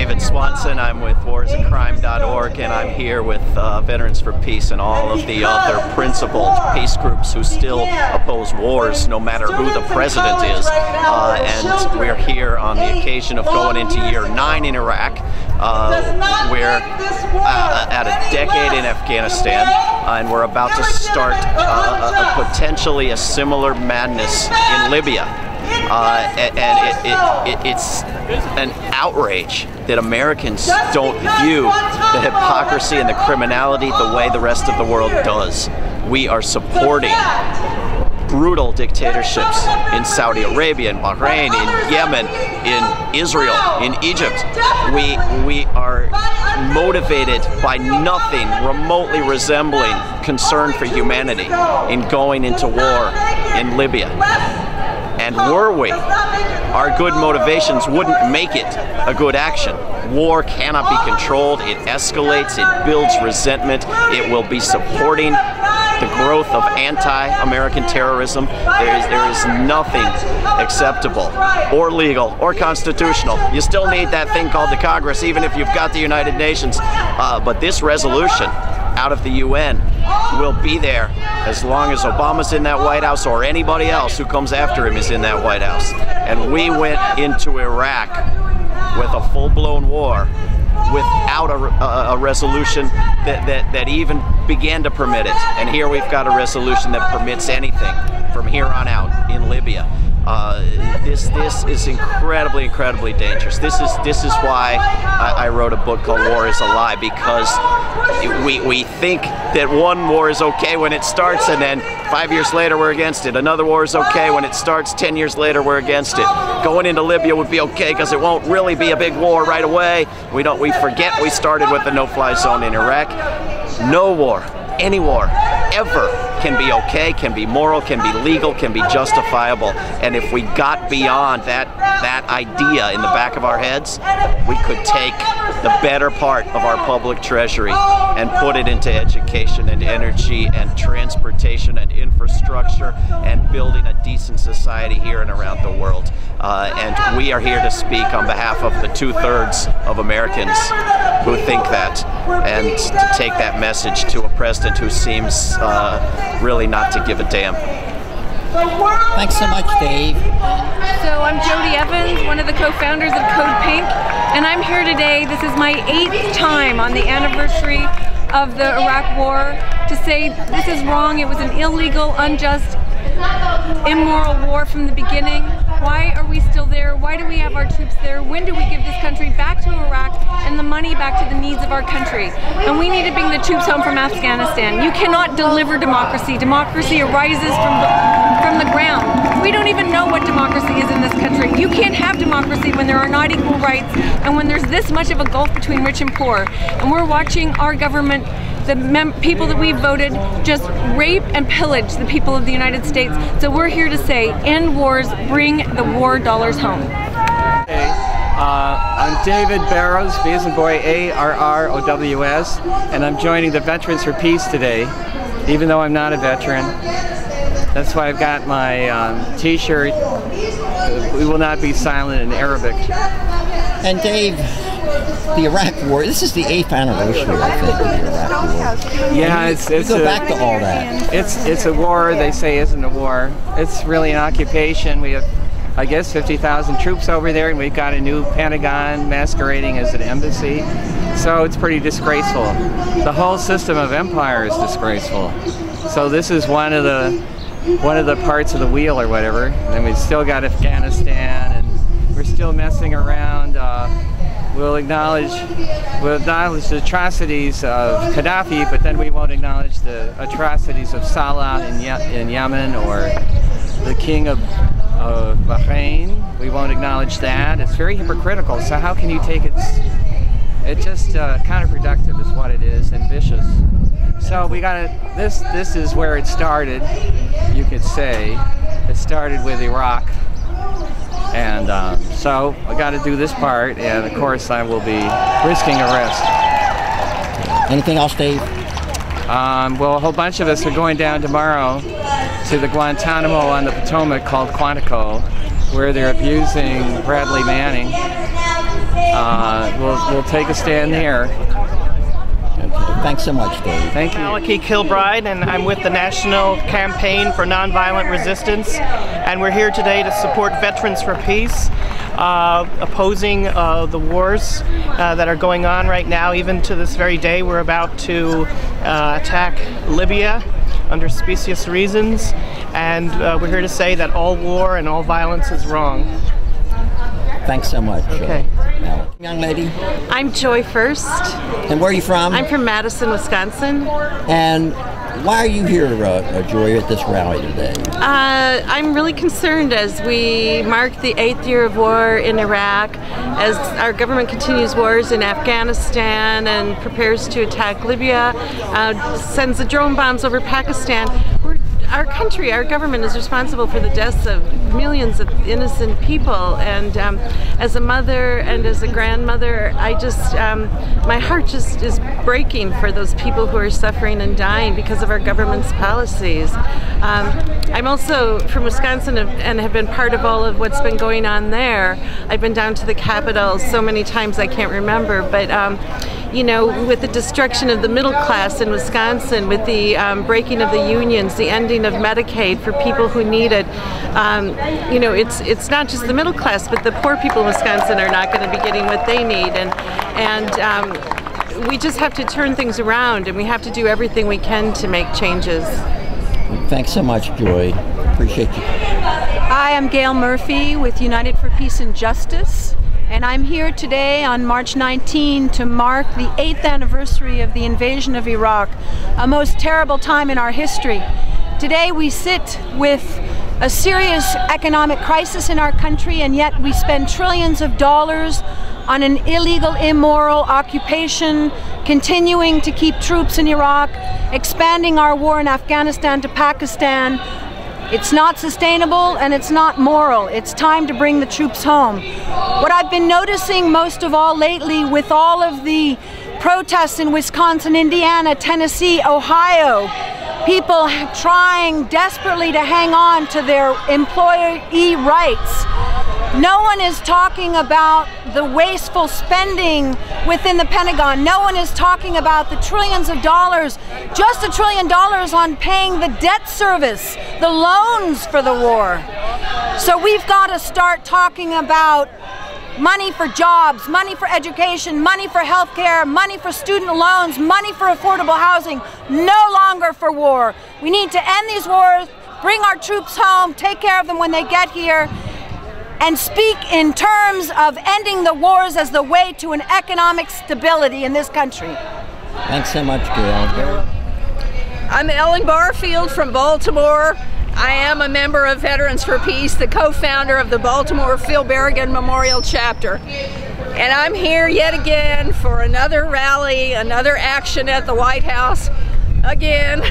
David Swanson. I'm with warisandcrime.org, and I'm here with Veterans for Peace and all of the other principled peace groups who still oppose wars, no matter who the president is. And we're here on the occasion of going into year 9 in Iraq. We're at a decade in Afghanistan, and we're about to start potentially a similar madness in Libya. It's an outrage that Americans don't view the hypocrisy and the criminality the way the rest of the world does. We are supporting brutal dictatorships in Saudi Arabia, in Bahrain, in Yemen, in Israel, in Egypt. We are motivated by nothing remotely resembling concern for humanity in going into war in Libya. And were we, our good motivations wouldn't make it a good action. War cannot be controlled. It escalates. It builds resentment. It will be supporting the growth of anti-American terrorism. There is nothing acceptable or legal or constitutional. You still need that thing called the Congress, even if you've got the United Nations. But this resolution out of the UN will be there as long as Obama's in that White House or anybody else who comes after him is in that White House. And we went into Iraq with a full-blown war without a resolution that even began to permit it. And here we've got a resolution that permits anything from here on out in Libya. This is incredibly dangerous. This is why I wrote a book called War is a Lie, because we think that one war is okay when it starts, and then 5 years later we're against it. Another war is okay when it starts, 10 years later we're against it. Going into Libya would be okay because it won't really be a big war right away. We forget we started with the no-fly zone in Iraq. No war, any war, ever can be okay, can be moral, can be legal, can be justifiable. And if we got beyond that idea in the back of our heads, we could take the better part of our public treasury and put it into education and energy and transportation and infrastructure and building a decent society here and around the world. And we are here to speak on behalf of the 2/3 of Americans who think that, and to take that message to a president who seems really not to give a damn. Thanks so much, Dave. So I'm Jody Evans, one of the co-founders of Code Pink, and I'm here today. This is my 8th time on the anniversary of the Iraq War to say this is wrong. It was an illegal, unjust, immoral war from the beginning. Why are we still there? Why do we have our troops there? When do we give this country back to Iraq and the money back to the needs of our country? And we need to bring the troops home from Afghanistan. You cannot deliver democracy. Democracy arises from the ground. We don't even know what democracy is in this country. You can't have democracy when there are not equal rights and when there's this much of a gulf between rich and poor. And we're watching our government, the people that we voted, just rape and pillage the people of the United States. So we're here to say, end wars, bring the war dollars home. Hey, I'm David Barrows, B as in boy, A-R-R-O-W-S, and I'm joining the Veterans for Peace today, even though I'm not a veteran. That's why I've got my t-shirt, "We will not be silent" in Arabic. And Dave, the Iraq War, this is the 8th anniversary, I think, of the Iraq War. Yeah, you go back to all that. It's a war they say isn't a war. It's really an occupation. We have, I guess, 50,000 troops over there, and we've got a new Pentagon masquerading as an embassy. So it's pretty disgraceful. The whole system of empire is disgraceful. So this is one of the parts of the wheel or whatever. And we've still got Afghanistan, and we're still messing around. We'll acknowledge the atrocities of Gaddafi, but then we won't acknowledge the atrocities of Salah in Yemen, or the king of Bahrain. We won't acknowledge that. It's very hypocritical. So how can you take it? It's just counterproductive is what it is, and vicious. So we got to. This is where it started. You could say it started with Iraq. And so I got to do this part, and of course I will be risking arrest. Anything else, Dave? Well, a whole bunch of us are going down tomorrow to the Guantanamo on the Potomac called Quantico, where they're abusing Bradley Manning. we'll take a stand there. Okay. Thanks so much, Dave. Thank you. Malachi Kilbride, and I'm with the National Campaign for Nonviolent Resistance, and we're here today to support Veterans for Peace, opposing the wars that are going on right now. Even to this very day, we're about to attack Libya under specious reasons, and we're here to say that all war and all violence is wrong. Thanks so much. Okay. Young lady. I'm Joy First. And where are you from? I'm from Madison, Wisconsin. And why are you here, Joy, at this rally today? I'm really concerned as we mark the 8th year of war in Iraq, as our government continues wars in Afghanistan and prepares to attack Libya, sends the drone bombs over Pakistan. Our country, our government is responsible for the deaths of millions of innocent people, and as a mother and as a grandmother, I just, my heart just is breaking for those people who are suffering and dying because of our government's policies. I'm also from Wisconsin and have been part of all of what's been going on there. I've been down to the Capitol so many times I can't remember, but you know, with the destruction of the middle class in Wisconsin, with the breaking of the unions, the ending of Medicaid for people who need it, you know, it's not just the middle class, but the poor people in Wisconsin are not going to be getting what they need, and we just have to turn things around, and we have to do everything we can to make changes. Thanks so much, Joy. Appreciate you. Hi, I'm Gail Murphy with United for Peace and Justice. And I'm here today on March 19 to mark the 8th anniversary of the invasion of Iraq, a most terrible time in our history. Today we sit with a serious economic crisis in our country, and yet we spend trillions of dollars on an illegal, immoral occupation, continuing to keep troops in Iraq, expanding our war in Afghanistan to Pakistan. It's not sustainable and it's not moral. It's time to bring the troops home. What I've been noticing most of all lately with all of the protests in Wisconsin, Indiana, Tennessee, Ohio, people trying desperately to hang on to their employee rights. No one is talking about the wasteful spending within the Pentagon. No one is talking about the trillions of dollars, just $1 trillion on paying the debt service, the loans for the war. So we've got to start talking about money for jobs, money for education, money for health care, money for student loans, money for affordable housing, no longer for war. We need to end these wars, bring our troops home, take care of them when they get here, and speak in terms of ending the wars as the way to an economic stability in this country. Thanks so much, Gail. I'm Ellen Barfield from Baltimore. I am a member of Veterans for Peace, the co-founder of the Baltimore Phil Berrigan Memorial Chapter. And I'm here yet again for another rally, another action at the White House. Again,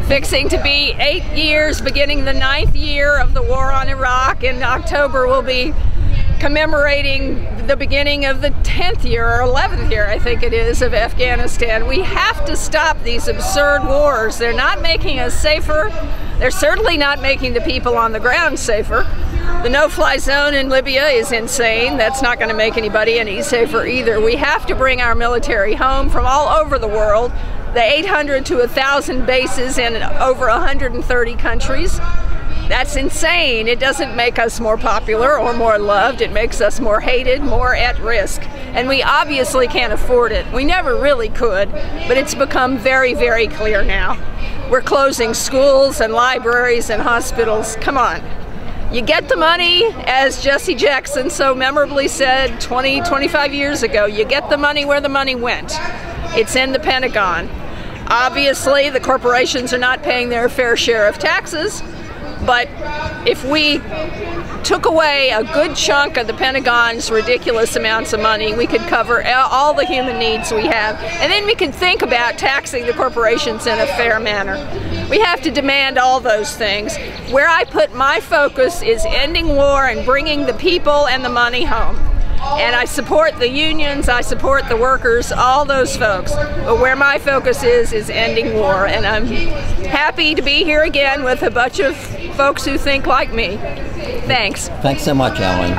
fixing to be 8 years, beginning the 9th year of the war on Iraq. In October we'll be commemorating the beginning of the 10th year or 11th year, I think it is, of Afghanistan. We have to stop these absurd wars. They're not making us safer. They're certainly not making the people on the ground safer. The no-fly zone in Libya is insane. That's not going to make anybody any safer either. We have to bring our military home from all over the world. The 800 to 1,000 bases in over 130 countries. That's insane. It doesn't make us more popular or more loved. It makes us more hated, more at risk. And we obviously can't afford it. We never really could, but it's become very, very clear now. We're closing schools and libraries and hospitals. Come on. You get the money, as Jesse Jackson so memorably said 25 years ago, you get the money where the money went. It's in the Pentagon. Obviously, the corporations are not paying their fair share of taxes, but if we took away a good chunk of the Pentagon's ridiculous amounts of money, we could cover all the human needs we have, and then we can think about taxing the corporations in a fair manner. We have to demand all those things. Where I put my focus is ending war and bringing the people and the money home. And I support the unions, I support the workers, all those folks. But where my focus is ending war. And I'm happy to be here again with a bunch of folks who think like me. Thanks. Thanks so much, Ellen.